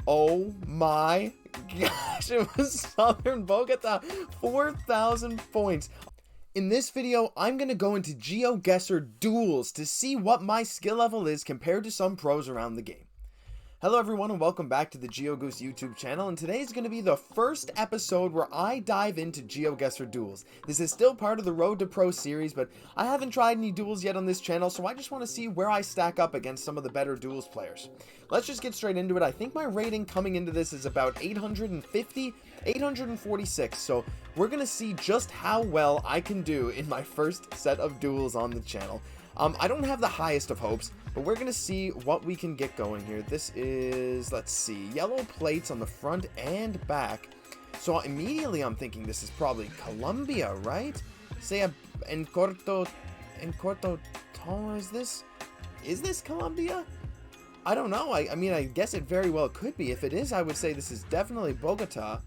Oh my gosh, it was Southern Bogota. 4,000 points. In this video, I'm going to go into Geoguessr Duels to see what my skill level is compared to some pros around the game. Hello everyone and welcome back to the Geoguessr YouTube channel, and today is going to be the first episode where I dive into Geoguessr Duels. This is still part of the Road to Pro series, but I haven't tried any duels yet on this channel, so I just want to see where I stack up against some of the better duels players. Let's just get straight into it. I think my rating coming into this is about 850, 846, so we're going to see just how well I can do in my first set of duels on the channel. I don't have the highest of hopes, but we're going to see what we can get going here. This is, let's see, yellow plates on the front and back. So immediately I'm thinking this is probably Colombia, right? Say en corto tono, is this Colombia? I don't know. I mean, I guess it very well could be. If it is, I would say this is definitely Bogota.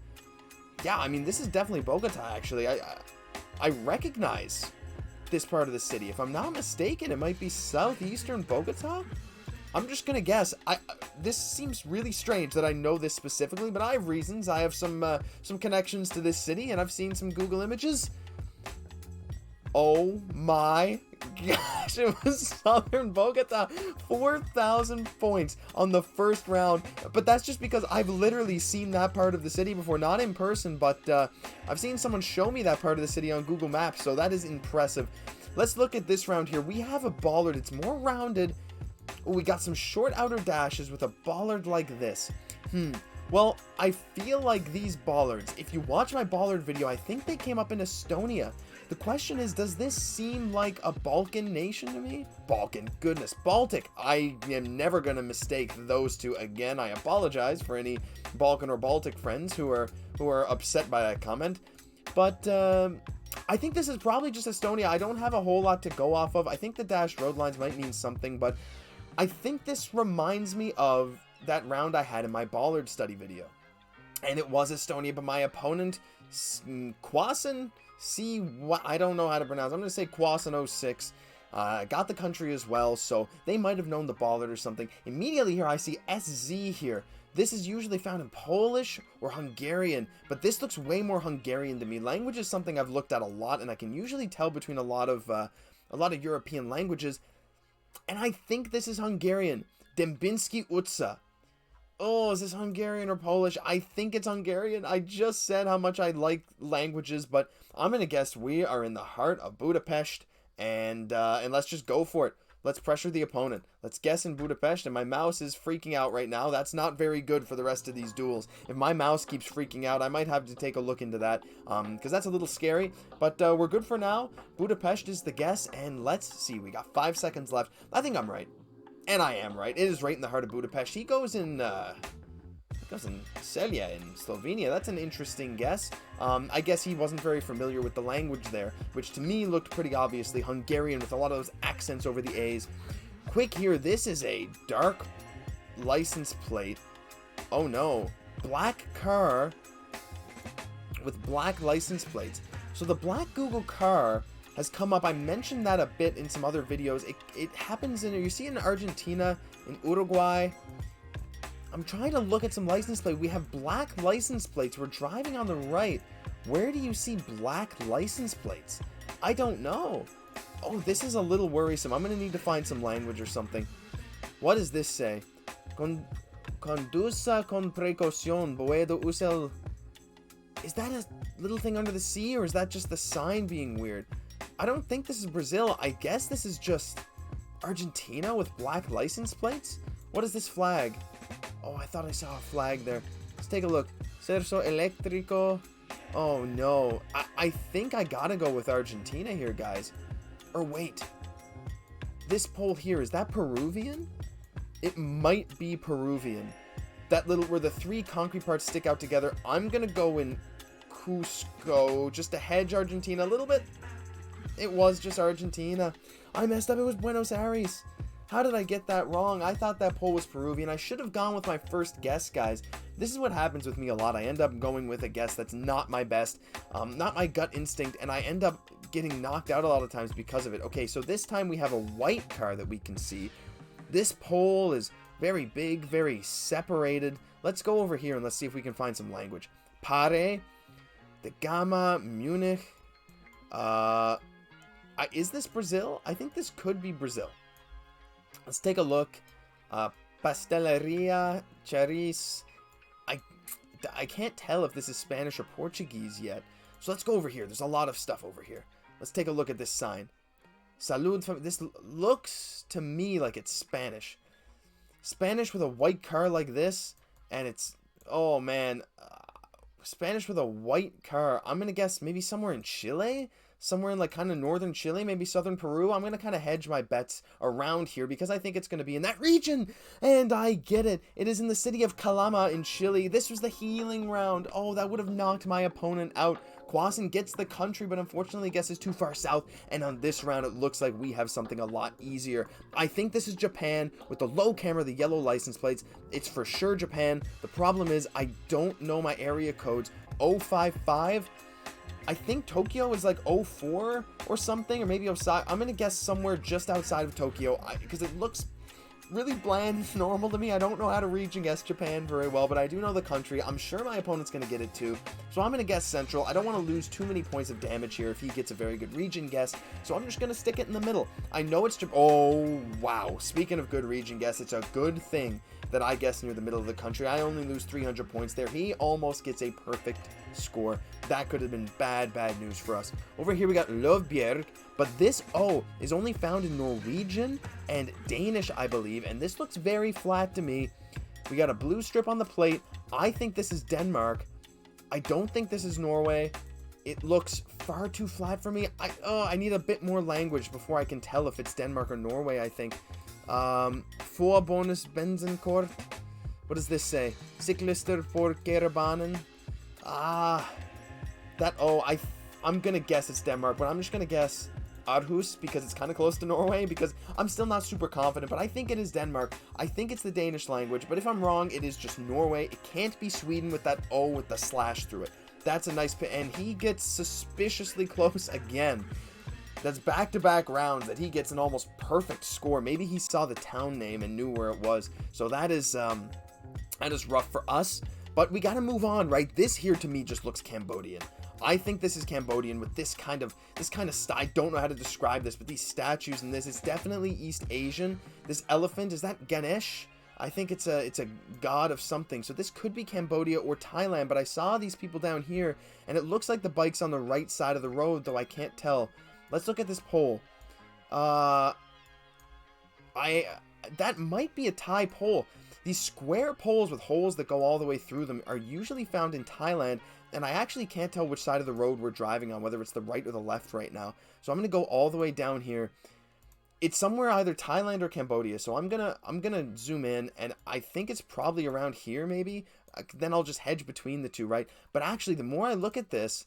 Yeah, I mean, this is definitely Bogota, actually. I recognize this part of the city. If I'm not mistaken, it might be southeastern Bogota. I'm just gonna guess. This seems really strange that I know this specifically, but I have reasons. I have some connections to this city, and I've seen some Google images. Oh my gosh, it was Southern Bogota. 4,000 points on the first round, but that's just because I've literally seen that part of the city before, not in person, but I've seen someone show me that part of the city on Google Maps, so that is impressive. Let's look at this round here. We have a bollard. It's more rounded. Oh, we got some short outer dashes with a bollard like this. Well, I feel like these bollards, if you watch my bollard video, I think they came up in Estonia. The question is, does this seem like a Balkan nation to me? Balkan, goodness, Baltic. I am never going to mistake those two again. I apologize for any Balkan or Baltic friends who are upset by that comment. But I think this is probably just Estonia. I don't have a whole lot to go off of. I think the dashed road lines might mean something, but I think this reminds me of that round I had in my bollard study video. And it was Estonia, but my opponent, Kwasan, I don't know how to pronounce. I'm going to say Kwasan 06. Got the country as well, so they might have known the bollard or something. Immediately here I see SZ here. This is usually found in Polish or Hungarian, but this looks way more Hungarian to me. Language is something I've looked at a lot, and I can usually tell between a lot of European languages. And I think this is Hungarian. Dębinski Utsa. Oh, is this Hungarian or Polish? I think it's Hungarian. I just said how much I like languages, but I'm going to guess we are in the heart of Budapest, and let's just go for it. Let's pressure the opponent. Let's guess in Budapest, and my mouse is freaking out right now. That's not very good for the rest of these duels. If my mouse keeps freaking out, I might have to take a look into that, because that's a little scary, but we're good for now. Budapest is the guess, and let's see. We got 5 seconds left. I think I'm right. And I am right. It is right in the heart of Budapest. He goes in Celje in Slovenia. That's an interesting guess. I guess he wasn't very familiar with the language there, which to me looked pretty obviously Hungarian with a lot of those accents over the A's. Quick here, this is a dark license plate. Oh no. Black car with black license plates. So the black Google car has come up. I mentioned that a bit in some other videos. It happens you see it in Argentina, in Uruguay. I'm trying to look at some license plate. We have black license plates. We're driving on the right. Where do you see black license plates? I don't know. Oh, this is a little worrisome. I'm going to need to find some language or something. What does this say? Conduza con precaución, puedo usar. Is that a little thing under the sea, or is that just the sign being weird? I don't think this is Brazil. I guess this is just Argentina with black license plates? What is this flag? Oh, I thought I saw a flag there. Let's take a look. Cerso eléctrico. Oh, no. I think I gotta go with Argentina here, guys. Or wait. This pole here, is that Peruvian? It might be Peruvian. That little, where the three concrete parts stick out together. I'm gonna go in Cusco, just to hedge Argentina a little bit. It was just Argentina. I messed up. It was Buenos Aires. How did I get that wrong? I thought that pole was Peruvian. I should have gone with my first guess, guys. This is what happens with me a lot. I end up going with a guess that's not my best, not my gut instinct, and I end up getting knocked out a lot of times because of it. Okay, so this time we have a white car that we can see. This pole is Very big, very separated. Let's go over here and let's see if we can find some language. Pare, the Gama, Munich. Is this Brazil? I think this could be Brazil. Let's take a look. Pasteleria, Charis. I can't tell if this is Spanish or Portuguese yet. So let's go over here. There's a lot of stuff over here. Let's take a look at this sign. Salud. This looks to me like it's Spanish. Spanish with a white car like this. And it's... Oh, man. Spanish with a white car. I'm going to guess maybe somewhere in Chile? Somewhere in like kind of northern Chile, maybe southern Peru. I'm going to kind of hedge my bets around here because I think it's going to be in that region. And I get it. It is in the city of Calama in Chile. This was the healing round. Oh, that would have knocked my opponent out. Quasin gets the country, but unfortunately guesses too far south. And on this round, it looks like we have something a lot easier. I think this is Japan with the low camera, the yellow license plates. It's for sure Japan. The problem is I don't know my area codes. 055. I think Tokyo is like 04 or something, or maybe Osaka. I'm going to guess somewhere just outside of Tokyo because it looks really bland and normal to me. I don't know how to region guess Japan very well, but I do know the country. I'm sure my opponent's going to get it too. So I'm going to guess Central. I don't want to lose too many points of damage here if he gets a very good region guess. So I'm just going to stick it in the middle. I know it's Japan. Oh, wow. Speaking of good region guess, it's a good thing that I guess near the middle of the country. I only lose 300 points there. He almost gets a perfect score. That could have been bad news for us. Over here we got Lovbjerg, but this O is only found in Norwegian and Danish, I believe, and this looks very flat to me. We got a blue strip on the plate. I think this is Denmark. I don't think this is Norway. It looks far too flat for me. I need a bit more language before I can tell if it's Denmark or Norway, I think. For bonus Benzenkort. What does this say? Cyklister for Kerabanen. I'm gonna guess it's Denmark, but I'm just gonna guess Aarhus because it's kind of close to Norway, because I'm still not super confident, but I think it is Denmark. I think it's the Danish language, but if I'm wrong, it is just Norway. It can't be Sweden with that O with the slash through it. That's a nice pit, and he gets suspiciously close again. That's back-to-back rounds that he gets an almost perfect score. Maybe he saw the town name and knew where it was. So that is rough for us. But we gotta move on, right? This here to me just looks Cambodian. I think this is Cambodian with this kind of style. I don't know how to describe this, but these statues and this, it's definitely East Asian. This elephant, is that Ganesh? I think it's a god of something. So this could be Cambodia or Thailand, but I saw these people down here, and it looks like the bike's on the right side of the road, though I can't tell. Let's look at this pole. That might be a Thai pole. These square poles with holes that go all the way through them are usually found in Thailand, and I actually can't tell which side of the road we're driving on, whether it's the right or the left right now. So I'm going to go all the way down here. It's somewhere either Thailand or Cambodia, so I'm gonna zoom in, and I think it's probably around here maybe. Then I'll just hedge between the two, right? But actually, the more I look at this,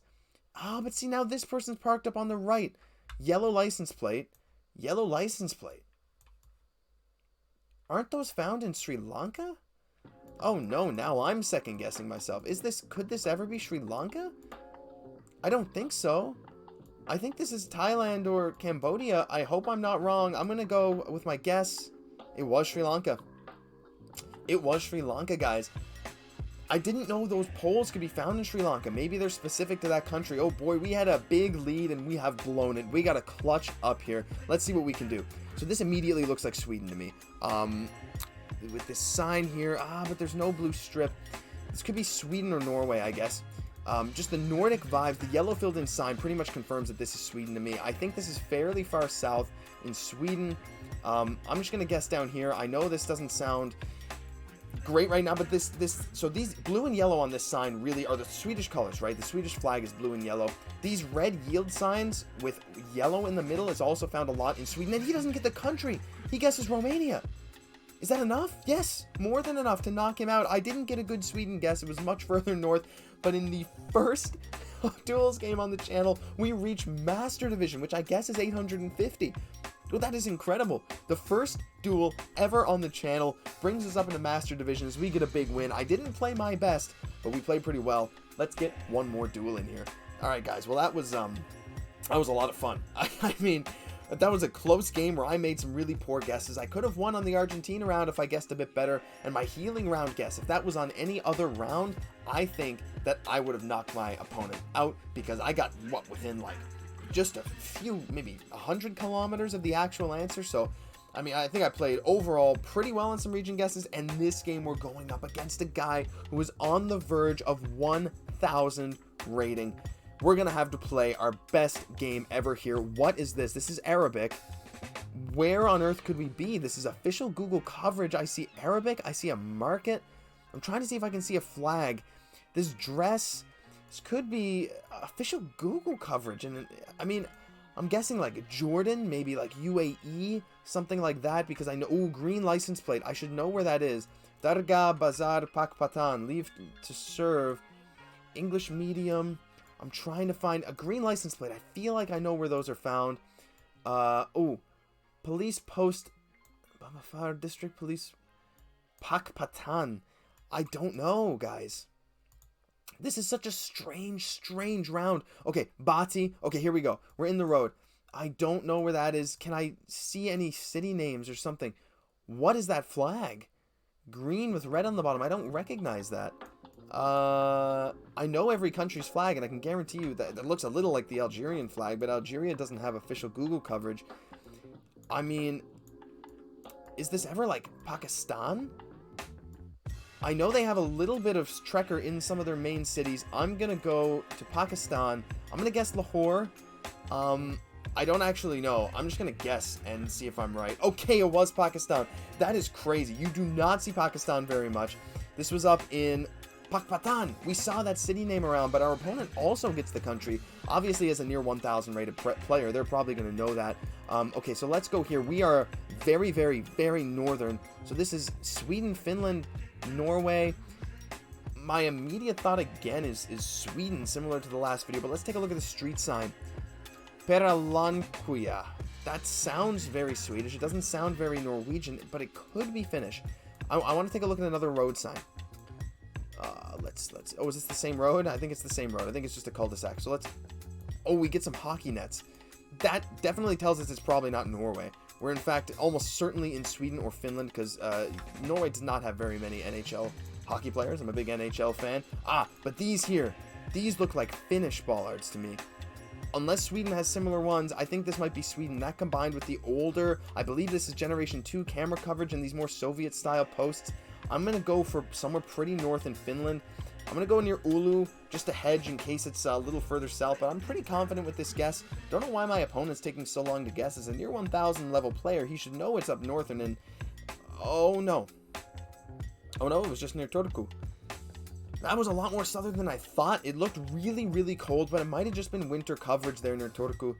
but see, now this person's parked up on the right. Yellow license plate. Yellow license plate. Aren't those found in Sri Lanka? Oh no, now I'm second guessing myself. Could this ever be Sri Lanka? I don't think so. I think this is Thailand or Cambodia. I hope I'm not wrong. I'm gonna go with my guess. It was Sri Lanka. It was Sri Lanka, guys. I didn't know those poles could be found in Sri Lanka. Maybe they're specific to that country. Oh boy, we had a big lead and we have blown it. We got to clutch up here. Let's see what we can do. So this immediately looks like Sweden to me. With this sign here, but there's no blue strip. This could be Sweden or Norway, I guess. Just the Nordic vibes, the yellow filled in sign pretty much confirms that this is Sweden to me. I think this is fairly far south in Sweden. I'm just going to guess down here. I know this doesn't sound great right now, but so these blue and yellow on this sign really are the Swedish colors, right? The Swedish flag is blue and yellow. These red yield signs with yellow in the middle is also found a lot in Sweden, and he doesn't get the country. He guesses Romania. Is that enough? Yes, more than enough to knock him out. I didn't get a good Sweden guess. It was much further north, but in the first Duels game on the channel, we reached Master Division, which I guess is 850. Well, that is incredible. The first duel ever on the channel brings us up into Master Division as we get a big win. I didn't play my best, but we played pretty well. Let's get one more duel in here. All right, guys. Well, that was a lot of fun. I mean, That was a close game where I made some really poor guesses. I could have won on the Argentina round if I guessed a bit better, and my healing round guess, if that was on any other round, I think that I would have knocked my opponent out, because I got, what, within like just a few, maybe 100 kilometers of the actual answer. So I mean, I think I played overall pretty well on some region guesses, and this game we're going up against a guy who is on the verge of 1,000 rating. We're going to have to play our best game ever here. What is this? This is Arabic. Where on earth could we be? This is official Google coverage. I see Arabic. I see a market. I'm trying to see if I can see a flag. This dress. This could be official Google coverage. And I mean, I'm guessing like Jordan, maybe like UAE, something like that, because I know, ooh, green license plate. I should know where that is. Dargah Bazar Pakpatan, leave to serve, English medium. I'm trying to find a green license plate. I feel like I know where those are found. Oh, police post, Bamafar district police, Pakpatan. I don't know, guys. This is such a strange round. Okay, Bati. Okay, here we go. We're in the road. I don't know where that is. Can I see any city names or something? What is that flag? Green with red on the bottom. I don't recognize that. I know every country's flag, and I can guarantee you that it looks a little like the Algerian flag, but Algeria doesn't have official Google coverage. I mean, is this ever like Pakistan? I know they have a little bit of trekker in some of their main cities. I'm going to go to Pakistan. I'm going to guess Lahore. I don't actually know. I'm just going to guess and see if I'm right. Okay, it was Pakistan. That is crazy. You do not see Pakistan very much. This was up in Pakpatan. We saw that city name around, but our opponent also gets the country. Obviously, as a near 1,000 rated player, they're probably going to know that. Okay, so let's go here. We are very, very, very northern. So this is Sweden, Finland, Norway. My immediate thought again is Sweden, similar to the last video, but let's take a look at the street sign. Peralankuya. That sounds very Swedish. It doesn't sound very Norwegian, but it could be Finnish. I want to take a look at another road sign. Let's. Oh, is this the same road? I think it's the same road. I think it's just a cul-de-sac. So let's. Oh, we get some hockey nets. That definitely tells us it's probably not Norway. We're in fact almost certainly in Sweden or Finland, because Norway does not have very many NHL hockey players. I'm a big NHL fan. But these here, these look like Finnish bollards to me. Unless Sweden has similar ones, I think this might be Sweden. That combined with the older, I believe this is Generation 2 camera coverage and these more Soviet-style posts. I'm going to go for somewhere pretty north in Finland. I'm going to go near Oulu, just to hedge in case it's a little further south, but I'm pretty confident with this guess. Don't know why my opponent's taking so long to guess. As a near 1,000 level player, he should know it's up northern, and oh no. Oh no, it was just near Turku. That was a lot more southern than I thought. It looked really, really cold, but it might have just been winter coverage there near Turku.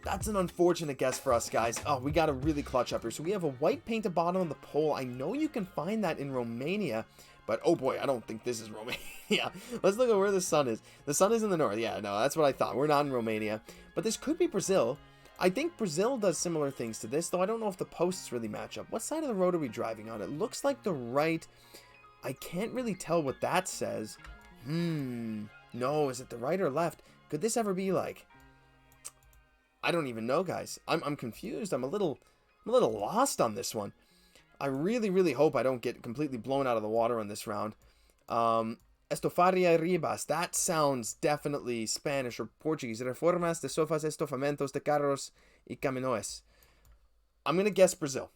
That's an unfortunate guess for us, guys. Oh, we got to really clutch up here. So we have a white painted bottom of the pole. I know you can find that in Romania, but oh boy, I don't think this is Romania. Let's look at where the sun is. The sun is in the north. Yeah, no, that's what I thought. We're not in Romania, but this could be Brazil. I think Brazil does similar things to this, though I don't know if the posts really match up. What side of the road are we driving on? It looks like the right. I can't really tell what that says. No, is it the right or left? Could this ever be like... I don't even know, guys. I'm confused. I'm a little lost on this one. I really, really hope I don't get completely blown out of the water on this round. Estofaria ribas. That sounds definitely Spanish or Portuguese. Reformas de sofas estofamentos de carros y camiones. I'm going to guess Brazil.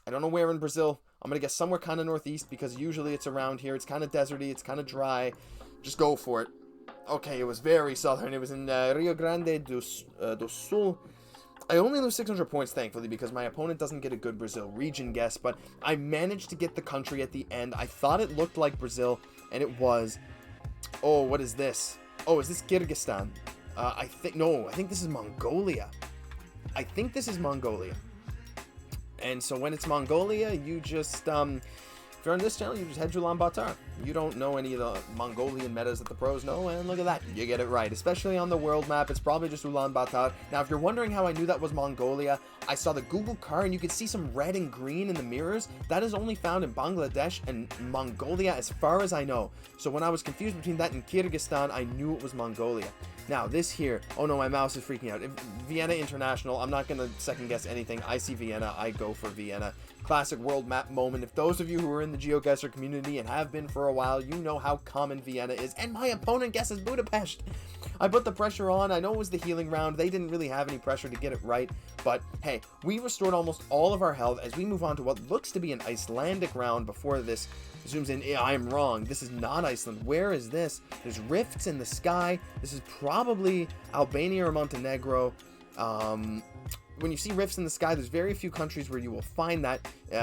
I don't know where in Brazil. I'm going to guess somewhere kind of northeast, because usually it's around here. It's kind of deserty. It's kind of dry. Just go for it. Okay, it was very southern. It was in Rio Grande do Sul. I only lose 600 points, thankfully, because my opponent doesn't get a good Brazil region guess, but I managed to get the country at the end. I thought it looked like Brazil, and it was. Oh, what is this? Oh, is this Kyrgyzstan? I think this is Mongolia. I think this is Mongolia. And so when it's Mongolia, you just If you're on this channel, you just head to Ulaanbaatar. You don't know any of the Mongolian metas that the pros know, and look at that, you get it right. Especially on the world map, it's probably just Ulaanbaatar. Now, if you're wondering how I knew that was Mongolia, I saw the Google car, and you could see some red and green in the mirrors. That is only found in Bangladesh and Mongolia, as far as I know. So when I was confused between that and Kyrgyzstan, I knew it was Mongolia. Now, this here, oh no, my mouse is freaking out. Vienna International, I'm not going to second guess anything. I see Vienna, I go for Vienna. Classic world map moment. If those of you who are in the Geoguessr community and have been for a while, you know how common Vienna is. And my opponent guesses Budapest. I put the pressure on. I know it was the healing round. They didn't really have any pressure to get it right. But hey, we restored almost all of our health as we move on to what looks to be an Icelandic round before this zooms in. Yeah, I am wrong. This is not Iceland. Where is this? There's rifts in the sky. This is probably Albania or Montenegro. When you see rifts in the sky, there's very few countries where you will find that.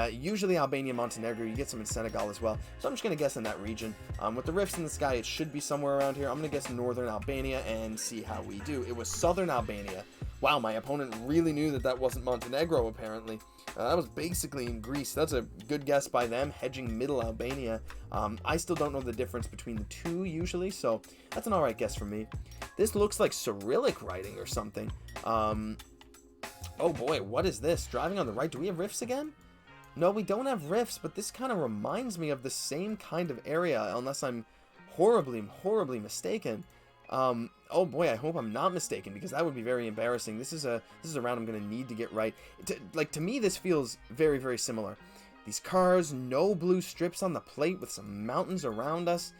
Usually Albania, Montenegro, you get some in Senegal as well. So I'm just going to guess in that region. With the rifts in the sky, it should be somewhere around here. I'm going to guess northern Albania and see how we do. It was southern Albania. Wow, my opponent really knew that that wasn't Montenegro, apparently. That was basically in Greece. That's a good guess by them, hedging middle Albania. I still don't know the difference between the two usually, so that's an alright guess for me. This looks like Cyrillic writing or something. Oh boy, what is this? Driving on the right. Do we have rifts again? No, we don't have rifts, but this kind of reminds me of the same kind of area, unless I'm horribly, horribly mistaken. Oh boy, I hope I'm not mistaken, because that would be very embarrassing. This is a round I'm going to need to get right. To me, this feels very, very similar. These cars, no blue strips on the plate with some mountains around us.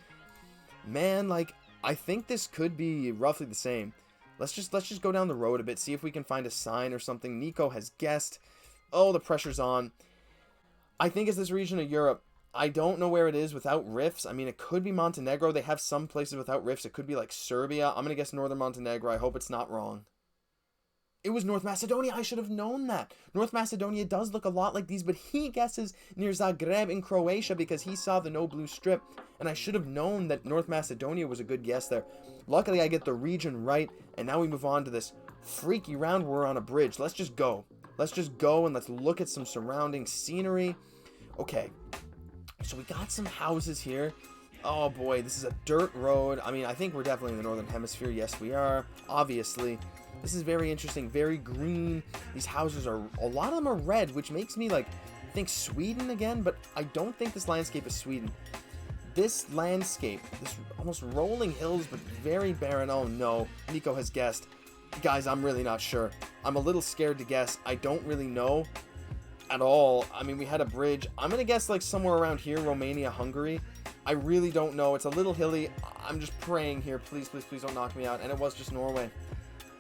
Man, like, I think this could be roughly the same. Let's just go down the road a bit, see if we can find a sign or something. Nico has guessed. Oh, the pressure's on. I think it's this region of Europe. I don't know where it is without rifts. I mean, it could be Montenegro. They have some places without rifts. It could be like Serbia. I'm going to guess northern Montenegro. I hope it's not wrong. It was North Macedonia. I should have known that. North Macedonia does look a lot like these, but he guesses near Zagreb in Croatia because he saw the no blue strip, and I should have known that North Macedonia was a good guess there. Luckily, I get the region right, and now we move on to this freaky round where we're on a bridge. Let's just go. Let's just go and let's look at some surrounding scenery. Okay, so we got some houses here. Oh boy, this is a dirt road. I mean, I think we're definitely in the Northern Hemisphere. Yes, we are, obviously. This is very interesting, very green. These houses are, a lot of them are red, which makes me like think Sweden again, but I don't think this landscape is Sweden. This landscape, this almost rolling hills, but very barren. Oh no, Nico has guessed. Guys, I'm really not sure. I'm a little scared to guess. I don't really know at all. I mean, we had a bridge. I'm gonna guess like somewhere around here, Romania, Hungary. I really don't know. It's a little hilly. I'm just praying here. Please, please, please don't knock me out. And it was just Norway.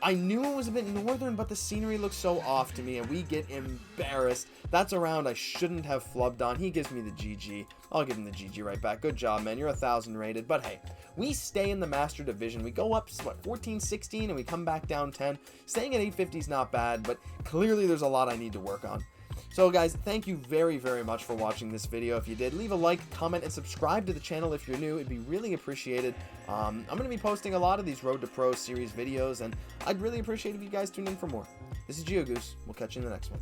I knew it was a bit northern, but the scenery looks so off to me, and we get embarrassed. That's a round I shouldn't have flubbed on. He gives me the GG. I'll give him the GG right back. Good job, man. You're 1,000 rated. But hey, we stay in the Master Division. We go up, what, 14, 16, and we come back down 10. Staying at 850 is not bad, but clearly there's a lot I need to work on. So guys, thank you very, very much for watching this video. If you did, leave a like, comment, and subscribe to the channel if you're new. It'd be really appreciated. I'm going to be posting a lot of these Road to Pro series videos, and I'd really appreciate if you guys tune in for more. This is Geogoose. We'll catch you in the next one.